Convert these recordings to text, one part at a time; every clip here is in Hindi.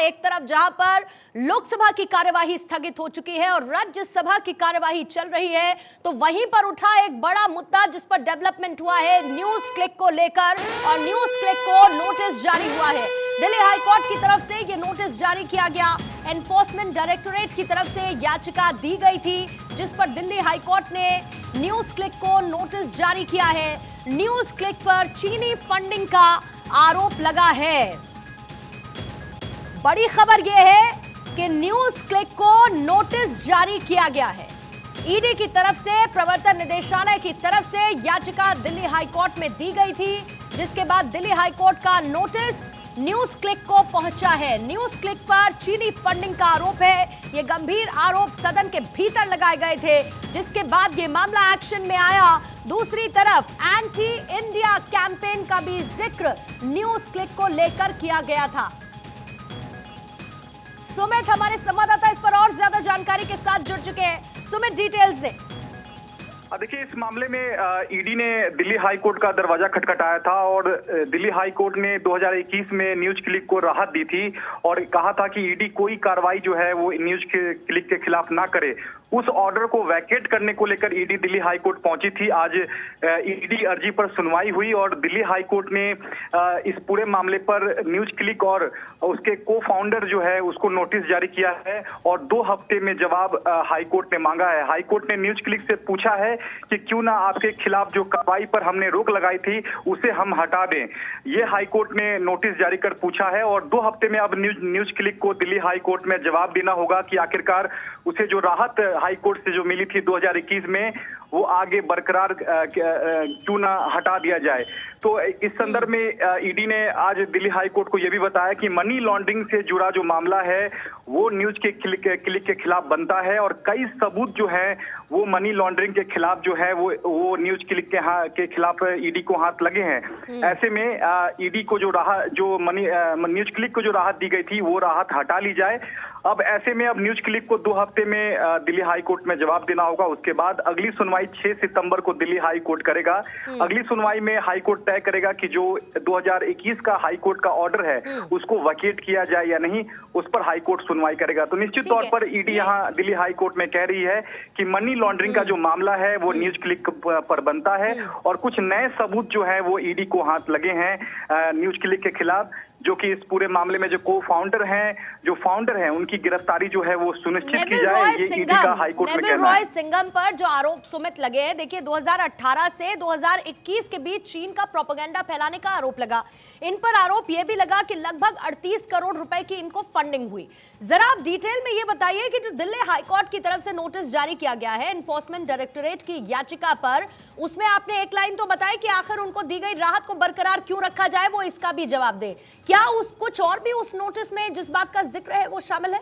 एक तरफ जहां पर लोकसभा की कार्यवाही स्थगित हो चुकी है और राज्यसभा की कार्यवाही चल रही है, तो वहीं पर उठा एक बड़ा मुद्दा जिस पर डेवलपमेंट हुआ है न्यूज क्लिक को लेकर, और न्यूज क्लिक को नोटिस जारी हुआ है। दिल्ली हाईकोर्ट की तरफ से यह नोटिस जारी किया गया। एनफोर्समेंट डायरेक्टोरेट की तरफ से याचिका दी गई थी जिस पर दिल्ली हाईकोर्ट ने न्यूज क्लिक को नोटिस जारी किया है। न्यूज क्लिक पर चीनी फंडिंग का आरोप लगा है। बड़ी खबर यह है कि न्यूज क्लिक को नोटिस जारी किया गया है। ईडी की तरफ से, प्रवर्तन निदेशालय की तरफ से यह दिल्ली हाईकोर्ट में दी गई थी, जिसके बाद दिल्ली हाईकोर्ट का नोटिस न्यूज क्लिक को पहुंचा है। न्यूज क्लिक पर चीनी फंडिंग का आरोप है। ये गंभीर आरोप सदन के भीतर लगाए गए थे, जिसके बाद ये मामला एक्शन में आया। दूसरी तरफ एंटी इंडिया कैंपेन का भी जिक्र न्यूज क्लिक को लेकर किया गया था। सुमित हमारे संवाददाता इस पर और ज्यादा जानकारी के साथ जुड़ चुके हैं। सुमित, डिटेल्स दे। देखिए, इस मामले में ईडी ने दिल्ली हाई कोर्ट का दरवाजा खटखटाया था और दिल्ली हाई कोर्ट ने 2021 में न्यूज क्लिक को राहत दी थी और कहा था कि ईडी कोई कार्रवाई जो है वो न्यूज क्लिक के खिलाफ ना करे। उस ऑर्डर को वैकेट करने को लेकर ईडी दिल्ली हाई कोर्ट पहुंची थी। आज ईडी अर्जी पर सुनवाई हुई और दिल्ली हाई कोर्ट ने इस पूरे मामले पर न्यूज क्लिक और उसके को फाउंडर जो है उसको नोटिस जारी किया है और 2 हफ्ते में जवाब हाई कोर्ट ने मांगा है। हाई कोर्ट ने न्यूज क्लिक से पूछा है कि क्यों ना आपके खिलाफ जो कार्रवाई पर हमने रोक लगाई थी उसे हम हटा दें। ये हाई कोर्ट ने नोटिस जारी कर पूछा है और 2 हफ्ते में अब न्यूज क्लिक को दिल्ली हाई कोर्ट में जवाब देना होगा कि आखिरकार उसे जो राहत हाई कोर्ट से जो मिली थी 2021 में वो आगे बरकरार क्यों ना हटा दिया जाए। तो इस संदर्भ में ईडी ने आज दिल्ली हाई कोर्ट को यह भी बताया कि मनी लॉन्ड्रिंग से जुड़ा जो मामला है वो न्यूज के क्लिक के खिलाफ बनता है और कई सबूत जो है वो मनी लॉन्ड्रिंग के खिलाफ जो है वो न्यूज क्लिक के खिलाफ ईडी को हाथ लगे हैं। ऐसे में ईडी को जो न्यूज क्लिक को जो राहत दी गई थी वो राहत हटा ली जाए। अब ऐसे में अब न्यूज क्लिक को 2 हफ्ते में दिल्ली हाई कोर्ट में जवाब देना होगा। उसके बाद अगली सुनवाई 6 सितंबर को दिल्ली हाई कोर्ट करेगा। अगली सुनवाई में हाई कोर्ट तय करेगा कि जो 2021 का हाई कोर्ट का ऑर्डर है उसको वैकेट किया जाए या नहीं, उस पर हाई कोर्ट सुनवाई करेगा। तो निश्चित तौर पर ईडी यहाँ दिल्ली हाई कोर्ट में कह रही है कि मनी लॉन्ड्रिंग का जो मामला है वो न्यूज क्लिक पर बनता है और कुछ नए सबूत जो है वो ईडी को हाथ लगे हैं न्यूज क्लिक के खिलाफ, जो कि इस पूरे मामले में जो फाउंडर हैं उनकी गिरफ्तारी जो है वो सुनिश्चित की जाए। ये ईडी का हाई कोर्ट में कहना है। सिंघम पर जो आरोप सुमित लगे हैं, देखिए 2018 से 2021 के बीच चीन का प्रोपेगेंडा फैलाने का आरोप लगा। इन पर आरोप यह भी लगा कि लगभग 38 करोड़ रुपए की इनको फंडिंग हुई। जरा आप डिटेल में ये बताइए कि जो दिल्ली हाई कोर्ट की तरफ से नोटिस जारी किया गया है एनफोर्समेंट डायरेक्टोरेट की याचिका पर, उसमें आपने एक लाइन तो बताई कि आखिर उनको दी गई राहत को बरकरार क्यों रखा जाए, वो इसका भी जवाब दे। क्या कुछ और भी उस नोटिस में जिस बात का जिक्र है वो शामिल है?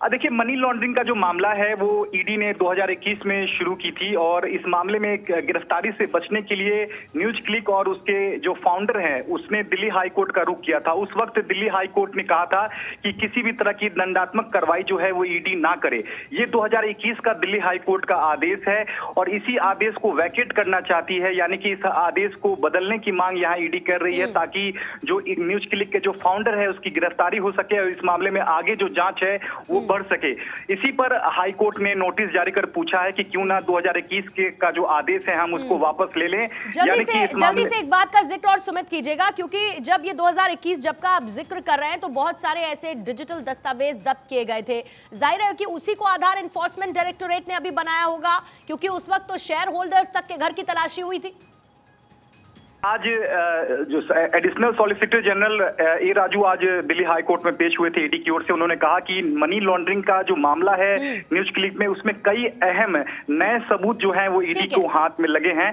देखिए, मनी लॉन्ड्रिंग का जो मामला है वो ईडी ने 2021 में शुरू की थी और इस मामले में गिरफ्तारी से बचने के लिए न्यूज क्लिक और उसके जो फाउंडर हैं उसने दिल्ली हाई कोर्ट का रुख किया था। उस वक्त दिल्ली हाई कोर्ट ने कहा था कि किसी भी तरह की दंडात्मक कार्रवाई जो है वो ईडी ना करे। ये 2021 का दिल्ली हाई कोर्ट का आदेश है और इसी आदेश को वैकेट करना चाहती है, यानी कि इस आदेश को बदलने की मांग यहाँ ईडी कर रही है ताकि जो न्यूज क्लिक के जो फाउंडर है उसकी गिरफ्तारी हो सके और इस मामले में आगे जो जांच है वो बढ़ सके। इसी पर हाई कोर्ट ने नोटिस जारी कर पूछा है कि क्यों ना 2021 का जो आदेश है हम उसको वापस ले लें। जल्दी से एक बात का जिक्र और सुमित कीजिएगा, क्योंकि जब ये 2021 जब का आप जिक्र कर रहे हैं तो बहुत सारे ऐसे डिजिटल दस्तावेज जब्त किए गए थे। जाहिर है कि उसी को आधार एनफोर्समेंट डायरेक्टोरेट ने अभी बनाया होगा, क्योंकि उस वक्त तो शेयर होल्डर्स तक के घर की तलाशी हुई थी। आज जो additional solicitor general A Raju आज दिल्ली हाई कोर्ट में पेश हुए थे ईडी की ओर से। उन्होंने कहा कि मनी लॉन्ड्रिंग का जो मामला है न्यूज क्लिक में उसमें कई अहम नए सबूत जो हैं वो ईडी को हाथ में लगे हैं।